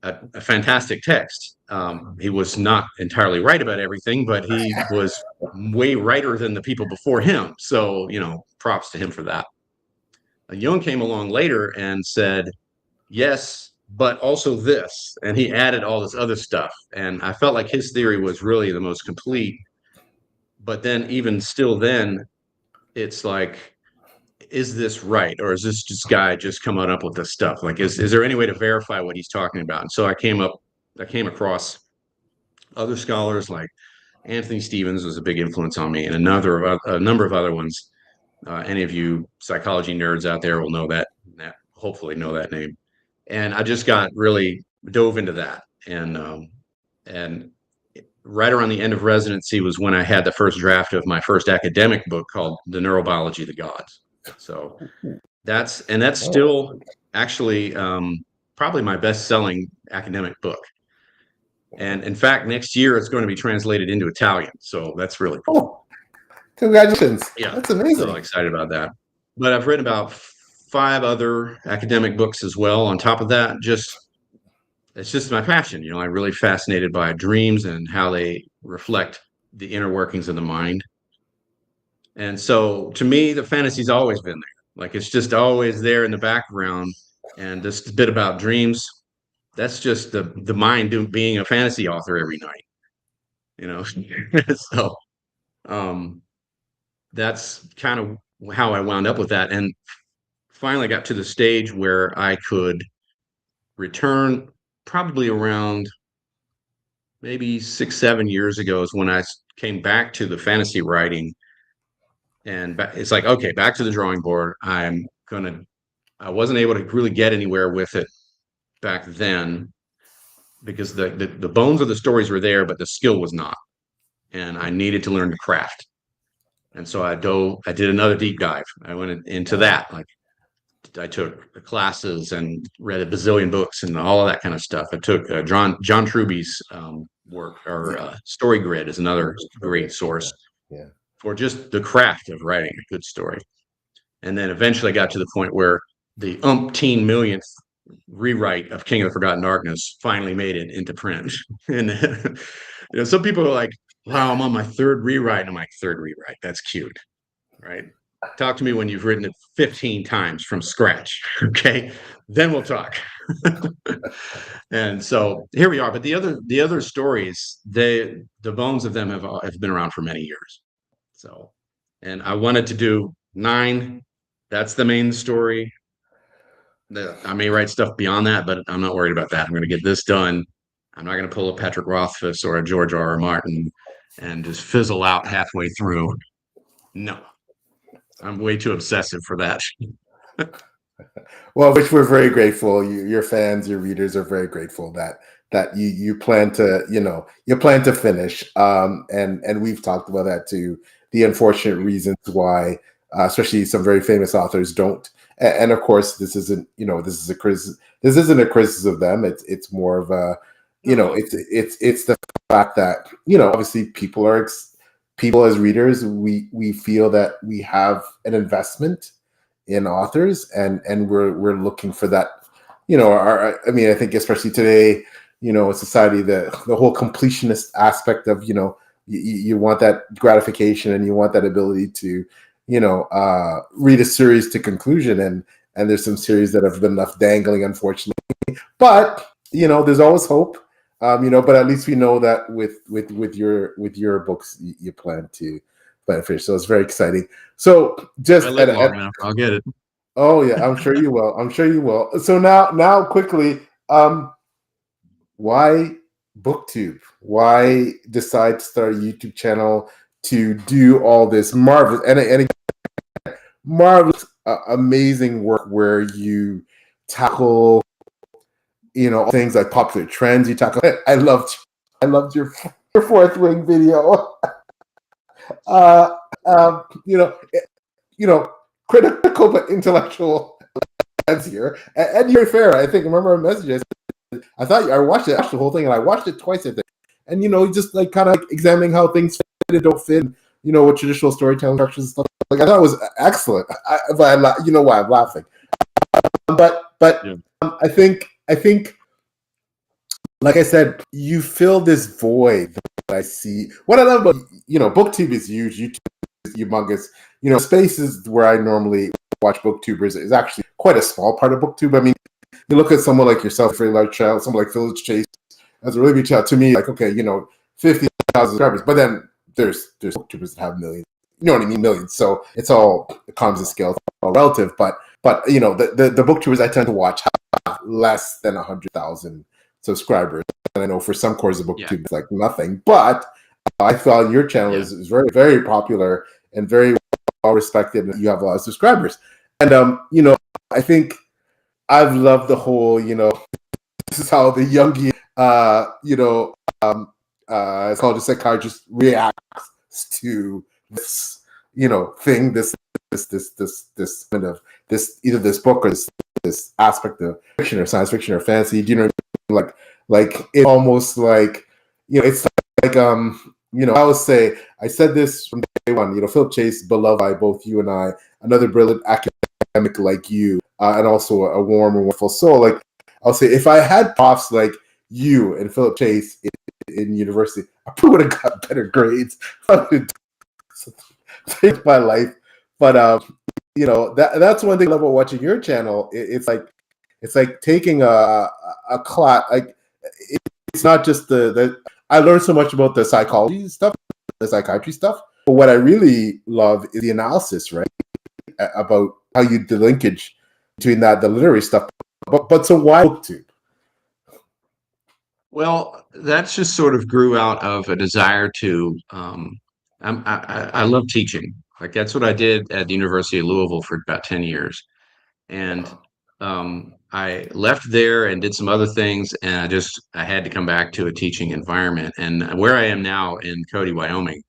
A fantastic text. He was not entirely right about everything, but he was way righter than the people before him. So, props to him for that. Jung came along later and said, yes, but also this. And he added all this other stuff. And I felt like his theory was really the most complete. But then, even still, then it's like, is this right? Or is this just guy just coming up with this stuff? Like, is there any way to verify what he's talking about? And so I came across other scholars like Anthony Stevens was a big influence on me, and a number of other ones. Any of you psychology nerds out there will know that hopefully know that name. And I just got really dove into that. And right around the end of residency was when I had the first draft of my first academic book called The Neurobiology of the Gods. So that's still actually probably my best-selling academic book. And in fact, next year it's going to be translated into Italian. So that's really cool. Oh, congratulations. Yeah. That's amazing. So excited about that. But I've read about 5 other academic books as well. On top of that, it's just my passion. I'm really fascinated by dreams and how they reflect the inner workings of the mind. And so to me, the fantasy's always been there. Like, it's just always there in the background. And this bit about dreams, that's just the mind being a fantasy author every night. So that's kind of how I wound up with that. And finally got to the stage where I could return, probably around maybe 6-7 years ago is when I came back to the fantasy writing. And it's like, okay, back to the drawing board. I wasn't able to really get anywhere with it back then because the bones of the stories were there, but the skill was not. And I needed to learn to craft. And so I did another deep dive. I went into that. Like I took classes and read a bazillion books and all of that kind of stuff. I took John Truby's work, or Story Grid is another great source Yeah. for just the craft of writing a good story. And then eventually I got to the point where the umpteen millionth rewrite of King of the Forgotten Darkness finally made it into print. And some people are like, "Wow, I'm on my third rewrite." And I'm like, "Third rewrite? That's cute, right? Talk to me when you've written it 15 times from scratch, okay? Then we'll talk." And so here we are. But the other stories, the bones of them have been around for many years. So, and I wanted to do 9. That's the main story. I may write stuff beyond that, but I'm not worried about that. I'm going to get this done. I'm not going to pull a Patrick Rothfuss or a George R. R. Martin and just fizzle out halfway through. No, I'm way too obsessive for that. Well, which we're very grateful. Your fans, your readers are very grateful that you plan to, you plan to finish. And we've talked about that too. The unfortunate reasons why, especially some very famous authors, don't. And of course, this isn't, this is a criticism. This isn't a criticism of them. It's more of a, it's the fact that, obviously people as readers, we feel that we have an investment in authors, and we're looking for that. I mean, I think especially today, in society, the whole completionist aspect of, you want that gratification and you want that ability to, read a series to conclusion, and there's some series that have been left dangling, unfortunately. But there's always hope. But at least we know that with your books, you plan to finish. So it's very exciting. So just I live long enough, I'll get it. oh yeah, I'm sure you will. I'm sure you will. So now quickly, why BookTube? Why decide to start a YouTube channel to do all this marvelous and marvelous, amazing work where you tackle, things like popular trends? You tackle. I loved your Fourth Wing video. uh, um, you know, critical but intellectual ads here. And you're fair. I think I remember a message. I watched the whole thing, and I watched it twice, I think. And just like kind of examining how things fit and don't fit, and, what traditional storytelling structures and stuff. Like, I thought it was excellent. But you know why I'm laughing. But yeah. I think, like I said, you fill this void that I see. What I love about BookTube is huge. YouTube is humongous. Spaces where I normally watch BookTubers is actually quite a small part of BookTube. I mean, you look at someone like yourself, a very large channel, someone like Philip Chase as a really big channel. To me, like, okay, 50,000 subscribers, but then there's BookTubers that have millions. You know what I mean? Millions. So it's all economies of scale, it's all relative. But the BookTubers I tend to watch have less than 100,000 subscribers. And I know for some cores of BookTube, it's like nothing. But I felt your channel is very, very popular and very well respected, and you have a lot of subscribers. And I think I've loved the whole, this is how the Jungian, psychologist, psychiatrist reacts to this, thing, this kind of either this book or this aspect of fiction or science fiction or fantasy. Do you know, like it's almost like, it's like, I would say, I said this from day one, Philip Chase, beloved by both you and I, another brilliant academic like you, and also a warm and wonderful soul. Like, I'll say, if I had profs like you and Philip Chase in university, I probably would have got better grades. Saved my life. But that's one thing I love about watching your channel. It's like taking a class. Like, it's not just the I learned so much about the psychology stuff, the psychiatry stuff. But what I really love is the analysis, right? About how you do the linkage between the literary stuff. But so why BookTube? Well, that just sort of grew out of a desire to. I love teaching. Like that's what I did at the University of Louisville for about 10 years. And I left there and did some other things, and I had to come back to a teaching environment. And where I am now in Cody, Wyoming,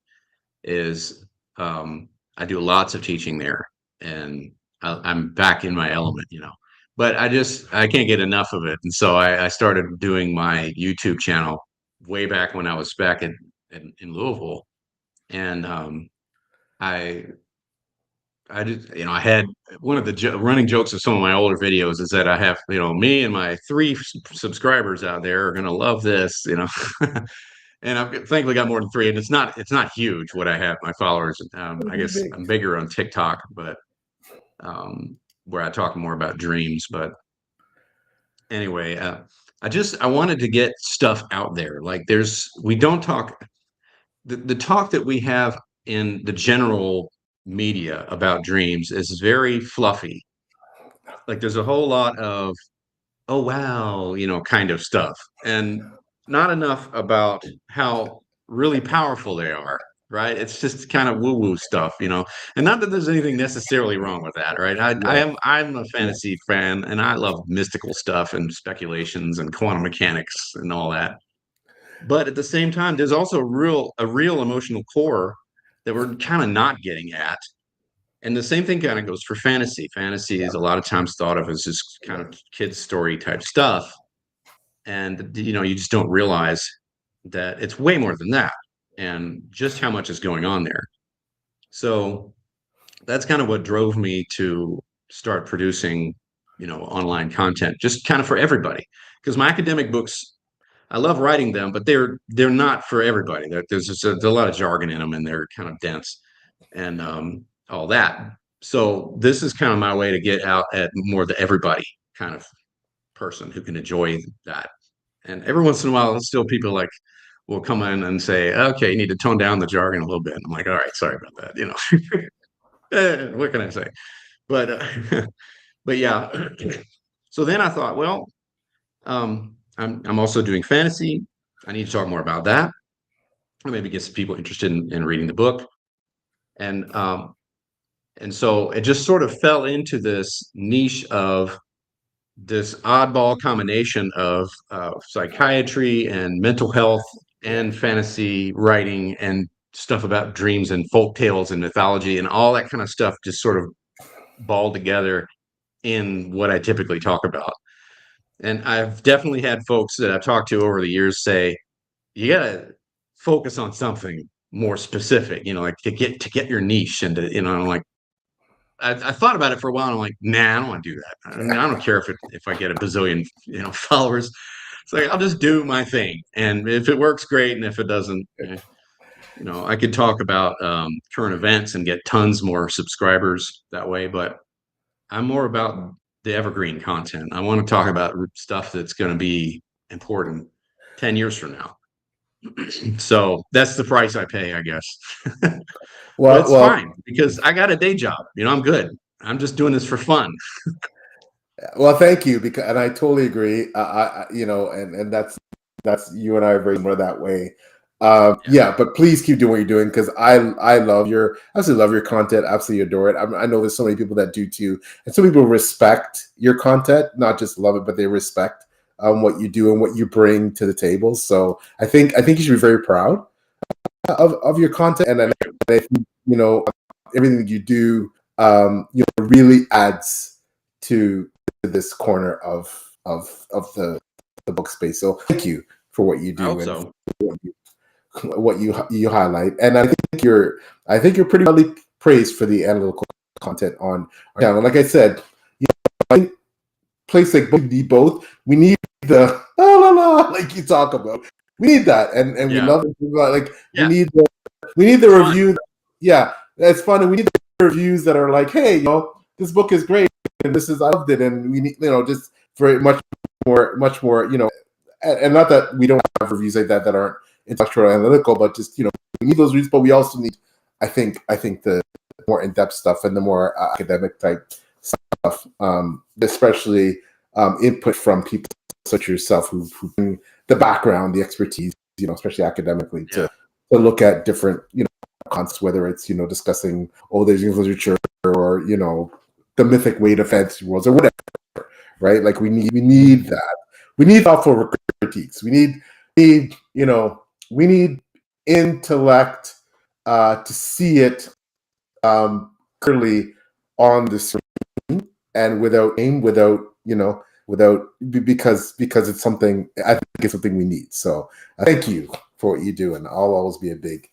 is I do lots of teaching there, and I'm back in my element, you know. But I can't get enough of it, and so I started doing my YouTube channel way back when I was back in Louisville, and I I did, you know, I had one of the running jokes of some of my older videos is that I have, you know, me and my three subscribers out there are going to love this, you know, and I've thankfully got more than three, and it's not huge what I have my followers. I guess Big. I'm bigger on TikTok, but where I talk more about dreams. But anyway, I wanted to get stuff out there. Like we don't talk the talk that we have in the general media about dreams is very fluffy. Like there's a whole lot of, oh wow, you know, kind of stuff, and not enough about how really powerful they are, right? It's just kind of woo-woo stuff, you know. And not that there's anything necessarily wrong with that, right? Yeah, I'm a yeah, fantasy fan, and I love mystical stuff and speculations and quantum mechanics and all that. But at the same time, there's also a real emotional core that we're kind of not getting at. And the same thing kind of goes for fantasy. Fantasy is a lot of times thought of as just kind of kids story type stuff, and you know, you just don't realize that it's way more than that, and just how much is going on there. So that's kind of what drove me to start producing, you know, online content, just kind of for everybody. Because my academic books, I love writing them, but they're not for everybody. There's just there's a lot of jargon in them, and they're kind of dense and all that. So this is kind of my way to get out at more the everybody kind of person who can enjoy that. And every once in a while, still people like will come in and say, "Okay, you need to tone down the jargon a little bit." I'm like, "All right, sorry about that." You know, what can I say? But but yeah. So then I thought, well, I'm also doing fantasy. I need to talk more about that. Or maybe get some people interested in reading the book. And and so it just sort of fell into this niche of this oddball combination of psychiatry and mental health yeah. and fantasy writing and stuff about dreams and folk tales and mythology and all that kind of stuff just sort of balled together in what I typically talk about. And I've definitely had folks that I've talked to over the years say, you got to focus on something more specific, you know, like to get your niche and to, you know, like I thought about it for a while. And I'm like, nah, I don't want to do that. I don't care if I get a bazillion, you know, followers. It's like I'll just do my thing, and if it works, great, and if it doesn't, you know, I could talk about current events and get tons more subscribers that way. But I'm more about the evergreen content. I want to talk about stuff that's going to be important 10 years from now. So that's the price I pay, I guess. But Well, it's fine because I got a day job. You know, I'm good. I'm just doing this for fun. well. Thank you, because and I totally agree. You know, and that's you and I are very similar that way. Yeah. Yeah, but please keep doing what you're doing because I love absolutely love your content, absolutely adore it. I know there's so many people that do too, and some people respect your content, not just love it, but they respect what you do and what you bring to the table. So I think you should be very proud of your content, and then I think, you know, everything that you do, you know, really adds to this corner of the book space. So thank you for what you I do hope and so. what you highlight. And I think you're pretty widely praised for the analytical content on our channel. Like I said, you know, I think place like we need both. We need the la la la like you talk about. We need that, and we Yeah. love it. Like Yeah. we need the It's fun. review. Yeah, that's fun, and we need the reviews that are like, hey, you know, this book is great, and this is I loved it, and we need, you know, just very much more, you know, and not that we don't have reviews like that aren't intellectual or analytical, but just, you know, we need those reviews, but we also need, I think the more in depth stuff and the more academic type stuff, especially input from people such as yourself who bring the background, the expertise, you know, especially academically, Yeah. to look at different, you know, concepts, whether it's, discussing old age English literature or, the mythic weight of fantasy worlds or whatever, right? Like we need that. We need thoughtful critiques. We need intellect to see it clearly on the screen and without aim, because it's something, I think it's something we need. So thank you for what you do, and I'll always be a big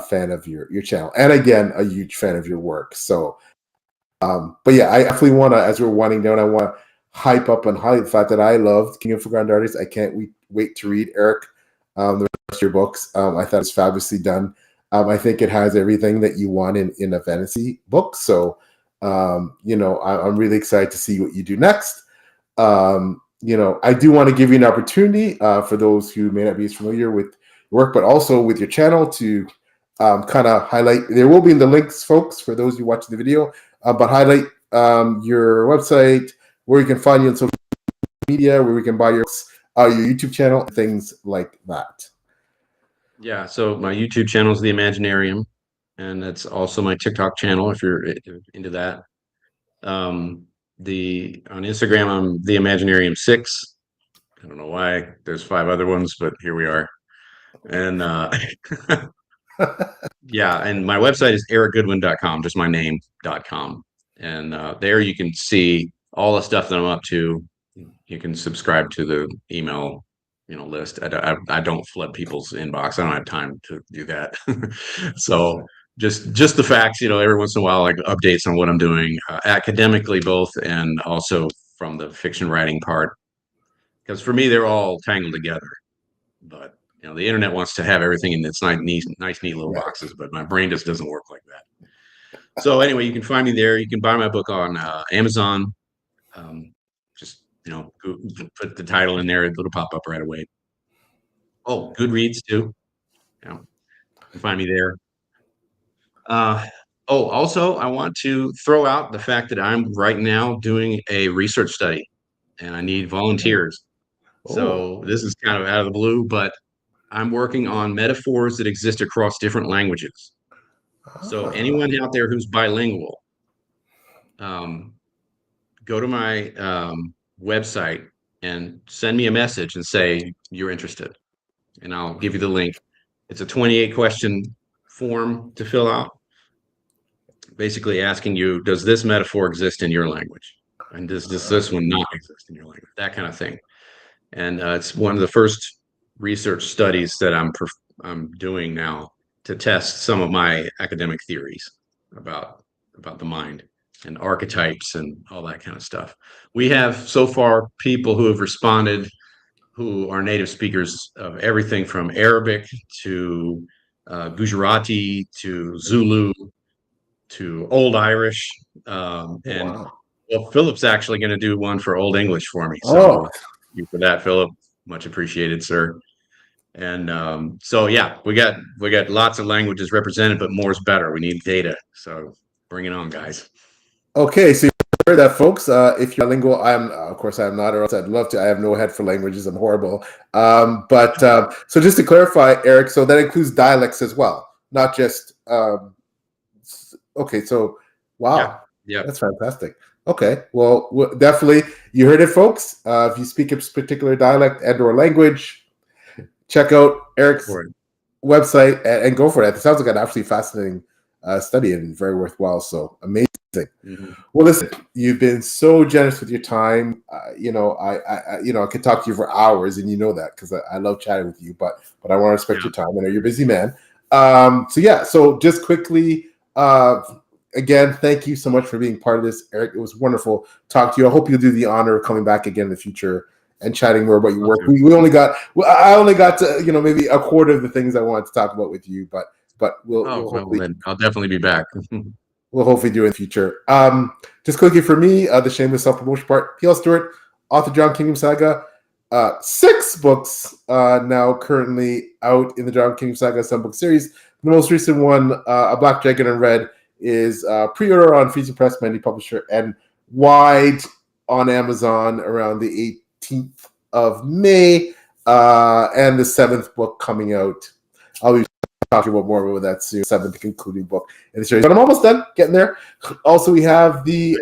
fan of your channel, and again, a huge fan of your work. So but yeah, I definitely want to, as we're winding down, I want to hype up and highlight the fact that I loved King of Forgotten Artists. I can't wait to read, Erik, the rest of your books. I thought it's fabulously done. I think it has everything that you want in a fantasy book. So, I'm really excited to see what you do next. I do want to give you an opportunity for those who may not be as familiar with your work, but also with your channel to kind of highlight. There will be in the links, folks, for those who watch the video, but highlight your website, where you can find you on social media, where we can buy your YouTube channel, things like that. Yeah, so my YouTube channel is The Imaginarium, and that's also my TikTok channel if you're into that. On Instagram, I'm The Imaginarium 6. I don't know why there's 5 other ones, but here we are. And yeah, and my website is erikgoodwyn.com, just my name.com. And there you can see all the stuff that I'm up to. You can subscribe to the email list. I don't flood people's inbox. I don't have time to do that. So just the facts, every once in a while, like updates on what I'm doing academically, both, and also from the fiction writing part, because for me they're all tangled together. But the internet wants to have everything in its nice neat little boxes, but my brain just doesn't work like that. So anyway, you can find me there. You can buy my book on Amazon. Just put the title in there; it'll pop up right away. Oh, Goodreads too. You can find me there. Also, I want to throw out the fact that I'm right now doing a research study, and I need volunteers. So this is kind of out of the blue, but I'm working on metaphors that exist across different languages. So anyone out there who's bilingual, go to my website and send me a message and say you're interested, and I'll give you the link. It's a 28-question form to fill out, basically asking you, does this metaphor exist in your language? And does this one not exist in your language? That kind of thing. And it's one of the first research studies that I'm doing now to test some of my academic theories about the mind and archetypes and all that kind of stuff. We have so far people who have responded who are native speakers of everything from Arabic to Gujarati to Zulu to Old Irish. And well, Philip's actually going to do one for Old English for me. So thank you for that, Philip. Much appreciated, sir. And so yeah, we got lots of languages represented, but more is better. We need data. So bring it on, guys. Okay, so you heard that, folks. If you're bilingual, of course I'm not, or else I'd love to. I have no head for languages. I'm horrible. So just to clarify, Erik, so that includes dialects as well, not just. Okay, so wow, yeah, that's fantastic. Okay, well, definitely, you heard it, folks. If you speak a particular dialect and/or language, check out Erik's website and go for it. It sounds like an absolutely fascinating study and very worthwhile. So amazing. Mm-hmm. Well, listen, you've been so generous with your time. I could talk to you for hours, and you know that because I love chatting with you. But I want to respect your time. I know you're a busy man. So just quickly. Again, thank you so much for being part of this, Erik. It was wonderful talking to you. I hope you'll do the honor of coming back again in the future and chatting more about your work. I only got to maybe a quarter of the things I wanted to talk about with you, but I'll definitely be back. We'll hopefully do in the future. Just quickly for me, the shameless self-promotion part. P.L. Stewart, author, John Kingdom Saga. 6 books now currently out in the John Kingdom Saga 7-book series. The most recent one, A Black Dragon in Red, is pre-order on Freezing Press, my new publisher, and wide on Amazon around the 18th of May, and the 7th book coming out. I'll be talk about more about that soon. 7th concluding book in the series, but I'm almost done, getting there. Also, we have the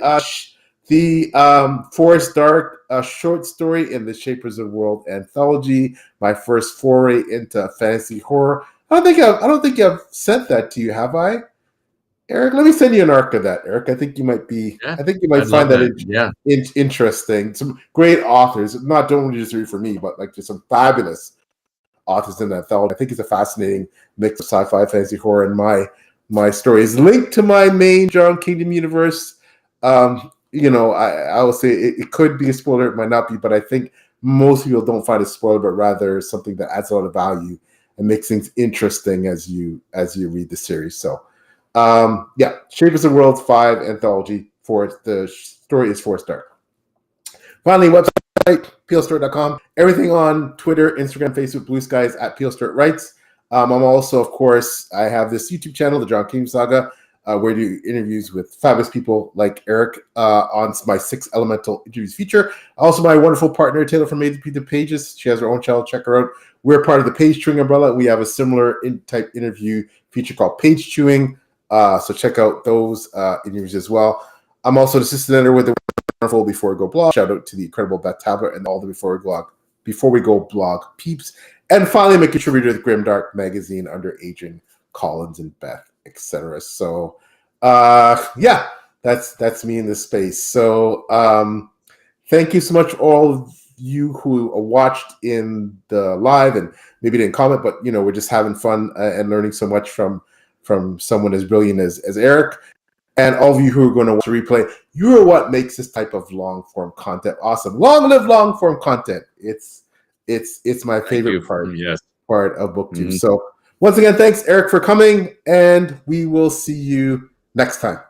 Forest Dark short story in the Shapers of World anthology. My first foray into fantasy horror. I don't think I've sent that to you, have I, Eric? Let me send you an arc of that, Eric. I think you might I'd find love that interesting. Some great authors, not only just read for me, but like just some fabulous authors in that anthology. I think it's a fascinating mix of sci-fi, fantasy, horror, and my story is linked to my main John Kingdom universe. I will say it could be a spoiler, it might not be, but I think most people don't find it a spoiler, but rather something that adds a lot of value and makes things interesting as you read the series. So, Shapers of the World 5 anthology. For the story is Forest Dark. Finally, website peelstewart.com. Everything on Twitter, Instagram, Facebook, Blue Skies at Peel Stewart Writes. I'm also, of course, I have this YouTube channel, the John Kingdom Saga, where I do interviews with fabulous people like Eric on my 6 Elemental interviews feature. Also, my wonderful partner, Taylor from Made the Pages. She has her own channel. Check her out. We're part of the Page Chewing umbrella. We have a similar type interview feature called Page Chewing. So check out those interviews as well. I'm also the assistant editor with the wonderful Before We Go blog. Shout out to the incredible Beth Tabler and all the Before We Go blog peeps. And finally, I'm a contributor to the Grimdark magazine under Adrian Collins and Beth, etc. So, that's me in this space. So, thank you so much, all of you who watched in the live and maybe didn't comment, but we're just having fun and learning so much from someone as brilliant as Eric. And all of you who are going to watch the replay, you are what makes this type of long form content awesome. Long live long form content. It's my favorite part of BookTube. So once again, thanks, Eric, for coming, and we will see you next time.